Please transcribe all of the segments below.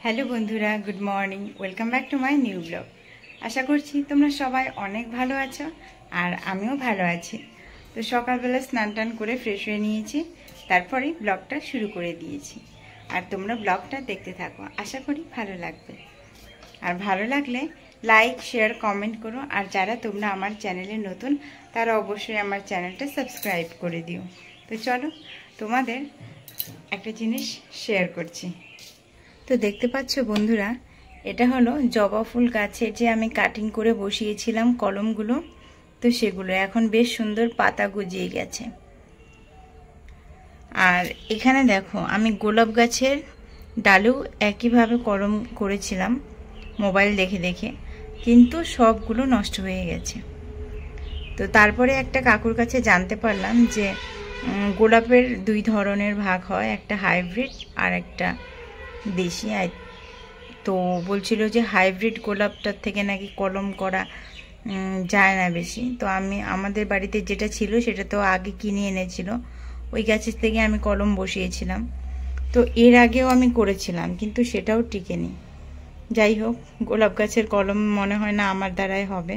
Hello বন্ধুরা, good morning. Welcome back to my new blog. আশা করছি তোমরা সবাই অনেক ভালো আছো আর আমিও ভালো আছি। তো সকালবেলা স্নান টান করে ফ্রেশ হয়ে নিয়েছি, তারপরে ব্লগটা শুরু করে দিয়েছি। আর তোমরা ব্লগটা দেখতে থাকো, আশা করি ভালো লাগবে। আর ভালো লাগলে লাইক, শেয়ার, কমেন্ট করো। আর যারা তোমরা আমার চ্যানেলে নতুন তারা অবশ্যই আমার চ্যানেলটা সাবস্ক্রাইব করে দিও। তো চলো তোমাদের একটা জিনিস শেয়ার করছি। তো দেখতে পাচ্ছ বন্ধুরা, এটা হলো জবা ফুল গাছের যে আমি কাটিং করে বসিয়েছিলাম কলমগুলো। তো সেগুলো এখন বেশ সুন্দর পাতা গজিয়ে গেছে। আর এখানে দেখো, আমি গোলাপ গাছের ডালেও একইভাবে কলম করেছিলাম মোবাইল দেখে দেখে, কিন্তু সবগুলো নষ্ট হয়ে গেছে। তো তারপরে একটা কাকুর কাছে জানতে পারলাম যে গোলাপের দুই ধরনের ভাগ হয়, একটা হাইব্রিড আর একটা দেশি। তো বলছিল যে হাইব্রিড গোলাপটার থেকে নাকি কলম করা যায় না বেশি। তো আমাদের বাড়িতে যেটা ছিল সেটা তো আগে কিনে এনেছিল, ওই গাছের থেকে আমি কলম বসিয়েছিলাম। তো এর আগেও আমি করেছিলাম, কিন্তু সেটাও টিকেনি। যাই হোক, গোলাপ গাছের কলম মনে হয় না আমার দ্বারাই হবে।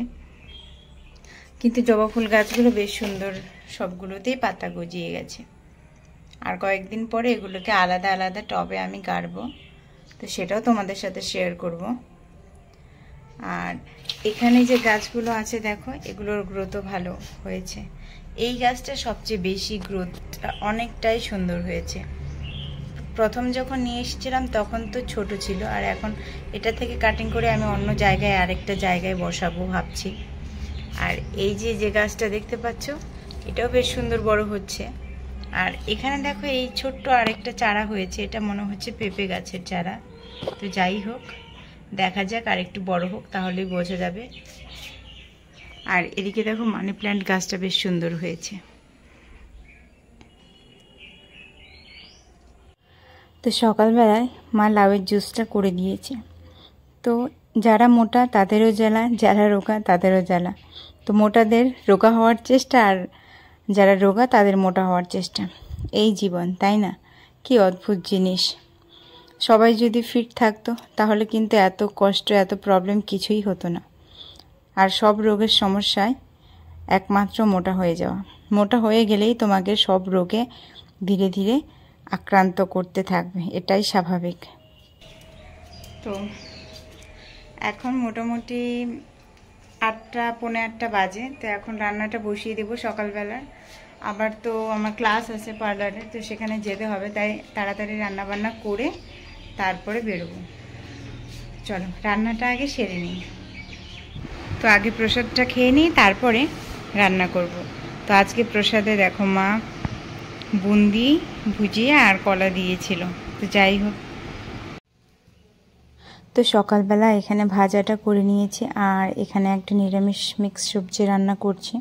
কিন্তু জবা ফুল গাছগুলো বেশ সুন্দর, সবগুলোতেই পাতা গজিয়ে গেছে। আর কয়েকদিন পরে এগুলোকে আলাদা আলাদা টবে আমি গাড়বো, তো সেটাও তোমাদের সাথে শেয়ার করব। আর এখানে যে গাছগুলো আছে দেখো, এগুলোর গ্রোথও ভালো হয়েছে। এই গাছটা সবচেয়ে বেশি গ্রোথটা অনেকটাই সুন্দর হয়েছে। প্রথম যখন নিয়ে এসেছিলাম তখন তো ছোট ছিল, আর এখন এটা থেকে কাটিং করে আমি অন্য জায়গায় আরেকটা জায়গায় বসাবো ভাবছি। আর এই যে গাছটা দেখতে পাচ্ছ, এটাও বেশ সুন্দর বড় হচ্ছে। আর এখানে দেখো, এই ছোট্ট আরেকটা চারা হয়েছে, এটা মনে হচ্ছে পেঁপে গাছের চারা। তো যাই হোক, দেখা যাক, আর একটু বড় হোক, তাহলেই বোঝা যাবে। আর এদিকে দেখো, মানি প্ল্যান্ট গাছটা বেশ সুন্দর হয়েছে। তো সকালবেলায় মা লাউয়ের জুসটা করে দিয়েছে। তো যারা মোটা তাদেরও জ্বালা, যারা রোগা তাদেরও জ্বালা। তো মোটাদের রোগা হওয়ার চেষ্টা, আর যারা রোগা তাদের মোটা হওয়ার চেষ্টা। এই জীবন, তাই না? কি অদ্ভুত জিনিস। সবাই যদি ফিট থাকতো তাহলে কিন্তু এত কষ্ট, এত প্রবলেম কিছুই হতো না। আর সব রোগের সমস্যায় একমাত্র মোটা হয়ে যাওয়া। মোটা হয়ে গেলেই তোমাকে সব রোগে ধীরে ধীরে আক্রান্ত করতে থাকবে, এটাই স্বাভাবিক। তো এখন মোটামুটি 8টা পৌনে 8টা বাজে। তো এখন রান্নাটা বসিয়ে দেবো সকালবেলার। আবার তো আমার ক্লাস আছে পার্লারে, তো সেখানে যেতে হবে, তাই তাড়াতাড়ি রান্নাবান্না করে তারপরে বেরোবো। চলো রান্নাটা আগে সেরে নিই। তো আগে প্রসাদটা খেয়ে নিই, তারপরে রান্না করব। তো আজকে প্রসাদে দেখো, মা বুন্দি ভুজিয়া আর কলা দিয়েছিল। তো যাই হোক, তো সকালবেলা এখানে ভাজাটা করে নিয়েছি, আর এখানে একটা নিরামিষ মিক্স সবজি রান্না করছি।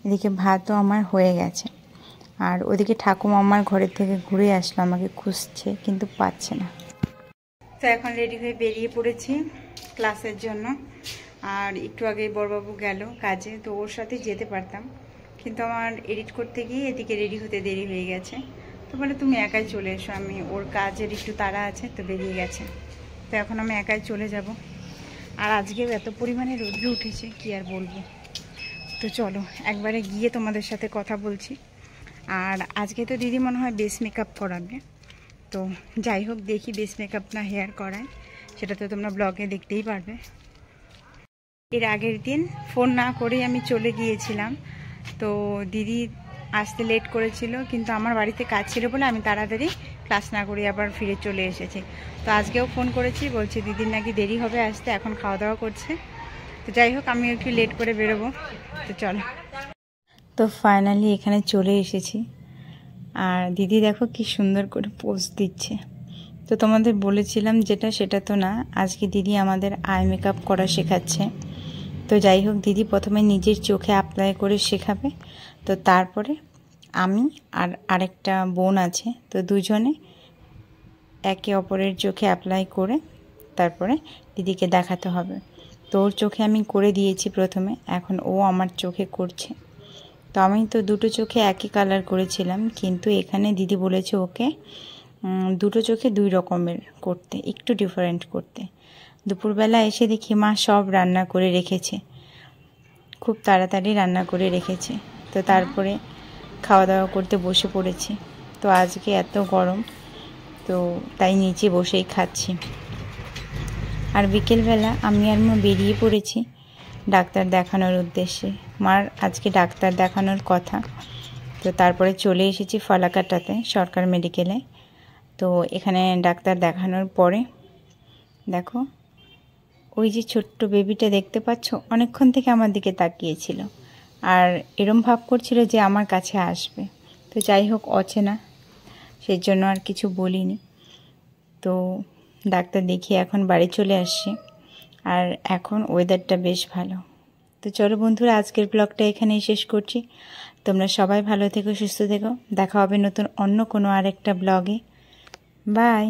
এদিকে ভাতও আমার হয়ে গেছে। আর ওদিকে ঠাকুমা আমার ঘরের থেকে ঘুরে আসলো, আমাকে খুঁজছে কিন্তু পাচ্ছে না। তো এখন রেডি হয়ে বেরিয়ে পড়েছি ক্লাসের জন্য। আর একটু আগে বড়বাবু গেল কাজে, তো ওর সাথে যেতে পারতাম, কিন্তু আমার এডিট করতে গিয়ে এদিকে রেডি হতে দেরি হয়ে গেছে। তো বলে তুমি একাই চলে এসো, আমি ওর কাজের একটু তাড়া আছে, তো বেরিয়ে গেছে। তো এখন আমি একাই চলে যাব। আর আজকেও এত পরিমাণে রৌদ্র উঠেছে, কি আর বলবো। তো চলো একবারে গিয়ে তোমাদের সাথে কথা বলছি। আর আজকে তো দিদি মনে হয় বেস মেকআপ করাবে। তো যাই হোক, দেখি বেস মেকআপ না হেয়ার করায়, সেটা তো তোমরা ব্লগে দেখতেই পারবে। এর আগের দিন ফোন না করেই আমি চলে গিয়েছিলাম। তো দিদি আসতে লেট করেছিল, কিন্তু আমার বাড়িতে কাজ ছিল বলে আমি তাড়াতাড়ি ক্লাস না করে আবার ফিরে চলে এসেছি। তো আজকেও ফোন করেছি, বলছি দিদির নাকি দেরি হবে আসতে, এখন খাওয়া দাওয়া করছে। তো যাই হোক, আমি একটু লেট করে বেরোবো। তো চলো। তো ফাইনালি এখানে চলে এসেছি। আর দিদি দেখো কি সুন্দর করে পোজ দিচ্ছে। তো তোমাদের বলেছিলাম যেটা, সেটা তো না, আজকে দিদি আমাদের আই মেকআপ করা শেখাচ্ছে। তো যাই হোক, দিদি প্রথমে নিজের চোখে অ্যাপ্লাই করে শেখাবে, তো তারপরে আমি আর আরেকটা বোন আছে, তো দুজনে একে অপরের চোখে অ্যাপ্লাই করে তারপরে দিদিকে দেখাতে হবে। তো ওর চোখে আমি করে দিয়েছি প্রথমে, এখন ও আমার চোখে করছে। তো আমি তো দুটো চোখে একই কালার করেছিলাম, কিন্তু এখানে দিদি বলেছে ওকে দুটো চোখে দুই রকমের করতে, একটু ডিফারেন্ট করতে। দুপুরবেলা এসে দেখি মা সব রান্না করে রেখেছে, খুব তাড়াতাড়ি রান্না করে রেখেছে। তো তারপরে খাওয়া দাওয়া করতে বসে পড়েছি। তো আজকে এত গরম, তো তাই নিচে বসেই খাচ্ছি। আর বিকেলবেলা আমি আর মা বেরিয়ে পড়েছি ডাক্তার দেখানোর উদ্দেশ্যে। মার আজকে ডাক্তার দেখানোর কথা, তো তারপরে চলে এসেছি ফালাকাটাতে, সরকার মেডিকেলে। তো এখানে ডাক্তার দেখানোর পরে দেখো, ওই যে ছোট্ট বেবিটা দেখতে পাচ্ছ, অনেকক্ষণ থেকে আমার দিকে তাকিয়েছিল আর এরম ভাব করছিল যে আমার কাছে আসবে। তো যাই হোক, অচেনা, সেই জন্য আর কিছু বলিনি। তো ডাক্তার দেখিয়ে এখন বাড়ি চলে আসছি। আর এখন ওয়েদারটা বেশ ভালো। তো চলো বন্ধুরা, আজকের ব্লগটা এখানেই শেষ করছি। তোমরা সবাই ভালো থেকো, সুস্থ থেকো। দেখা হবে নতুন অন্য কোনো আরেকটা ব্লগে। বাই।